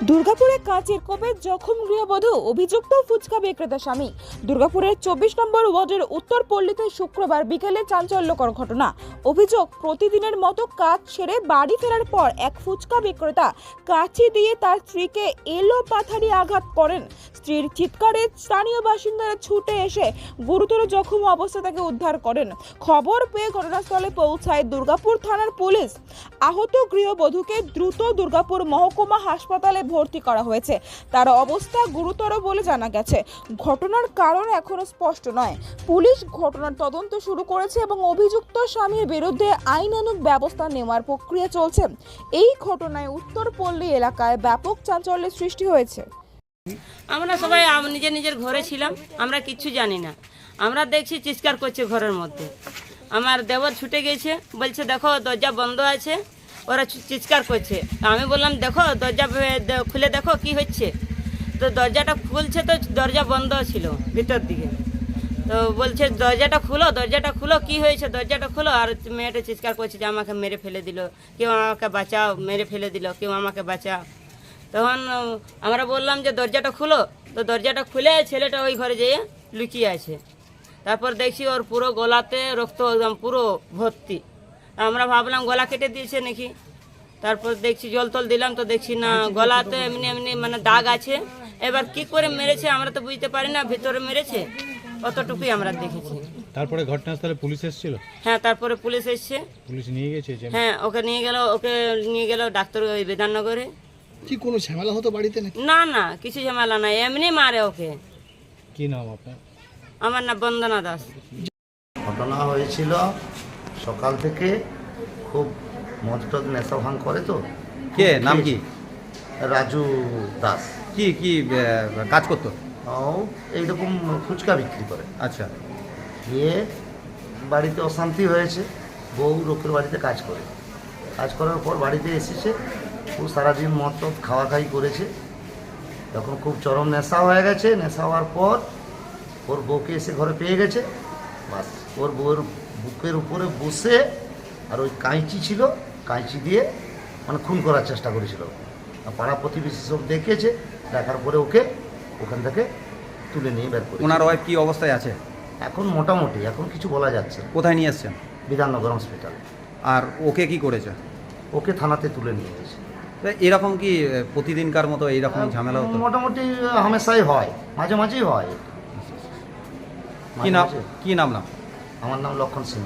দুর্গাপুরে কাঁচের কোপে জখম গৃহবধূ, অভিযুক্ত ফুচকা বিক্রেতা স্বামী। দুর্গাপুরের 24 নম্বর ওয়ার্ডের উত্তর পল্লীতে শুক্রবার বিকেলে চাঞ্চল্যকর ঘটনা। অভিযোগ, প্রতিদিনের মতো কাজ সেরে বাড়ি ফেরার পর এক ফুচকা বিক্রেতা কাঁচি দিয়ে তার স্ত্রীকে এলোপাথারি আঘাত করেন। স্ত্রীর চিৎকারে স্থানীয় বাসিন্দারা ছুটে এসে গুরুতর জখম অবস্থায় তাকে উদ্ধার করেন। খবর পেয়ে ঘটনাস্থলে পৌঁছায় দুর্গাপুর থানার পুলিশ। আহত গৃহবধূকে দ্রুত দুর্গাপুর মহকুমা হাসপাতালে ভর্তি করা হয়েছে। তার অবস্থা গুরুতর বলে জানা গেছে। ঘটনার কারণ এখনো স্পষ্ট নয়। পুলিশ ঘটনার তদন্ত শুরু করেছে এবং অভিযুক্ত স্বামীর বিরুদ্ধে আইনানুগ ব্যবস্থা নেওয়ার প্রক্রিয়া চলছে। এই ঘটনায় উত্তরপল্লী এলাকায় ব্যাপক চাঞ্চল্যের সৃষ্টি হয়েছে। আমরা সবাই নিজের নিজের ঘরে ছিলাম, আমরা কিচ্ছু জানি না। আমরা দেখছি চিৎকার করছে ঘরের মধ্যে। আমার দেবর ছুটে গেছে, বলছে দেখো দরজা বন্ধ আছে, ওরা চিৎকার করছে। আমি বললাম দেখো দরজা খুলে দেখো কি হচ্ছে। তো দরজাটা খুলছে, তো দরজা বন্ধ ছিল ভিতর দিকে। তো বলছে দরজাটা খুলো কি হয়েছে, দরজাটা খুলো। আর মেয়েটা চিৎকার করছে যে আমাকে মেরে ফেলে দিল, কেউ আমাকে বাঁচাও, মেরে ফেলে দিল, কেউ আমাকে বাঁচাও। তখন আমরা বললাম যে দরজাটা খুলো। তো দরজাটা খুলে ছেলেটা ওই ঘরে যেয়ে লুকিয়ে আছে। তারপর দেখছি ওর পুরো গলাতে রক্ত একদম পুরো ভর্তি। আমরা ভাবলাম গলা কেটে দিয়েছে নাকি। তারপর দেখছি জল টল দিলাম, তো দেখছি না, গলাতে এমনি এমনি মানে দাগ আছে। এবার কি করে মেরেছে আমরা তো বুঝতে পারি না, ভিতরে মেরেছে অতটুকুই আমরা দেখেছি। তারপরে ঘটনাস্থলে পুলিশ এসেছিল? হ্যাঁ, তারপরে পুলিশ এসছে। পুলিশ নিয়ে গেছে? হ্যাঁ, ওকে নিয়ে গেল ডাক্তার ওই বিধাননগরে। কি কোনো ঝামেলা হতো বাড়িতে নাকি? না কিছু ঝামেলা নাই, এমনি মারে ওকে। কি নাম আপনার? আমার নাম বন্দনা দাস। ঘটনা হয়েছিল সকাল থেকে, খুব মদ টদ নেশা ভাঙ করে। তো কে নাম কি? রাজু দাস। কি কি কাজ করতো? ও এইরকম ফুচকা বিক্রি করে। আচ্ছা। গিয়ে বাড়িতে অশান্তি হয়েছে, বউ লোকের বাড়িতে কাজ করে। কাজ করার পর বাড়িতে এসেছে, ও সারাদিন মদ টদ খাওয়াখাই করেছে। তখন খুব চরম নেশা হয়ে গেছে। নেশা হওয়ার পর ওর বউকে এসে ঘরে পেয়ে গেছে। বাস, ওর বউয়ের বুকের উপরে বসে আর ওই কাঁচি ছিল, কাঁচি দিয়ে মানে খুন করার চেষ্টা করেছিল। আর পাড়া প্রতিবেশী সব দেখেছে, দেখার পরে ওকে ওখান থেকে তুলে নিয়ে বের করে। ওনার ওয়াইফ কি অবস্থায় আছে এখন? মোটামুটি এখন কিছু বলা যাচ্ছে না। কোথায় নিয়ে এসছেন? বিধাননগর হসপিটালে। আর ওকে কি করেছে? ওকে থানাতে তুলে নিয়ে গেছে। এরকম কি প্রতিদিনকার মতো এইরকম ঝামেলা হতো? মোটামুটি হামেশাই হয়, মাঝে মাঝেই হয়। কি নাম? কি নাম? আমার নাম লক্ষণ সিং।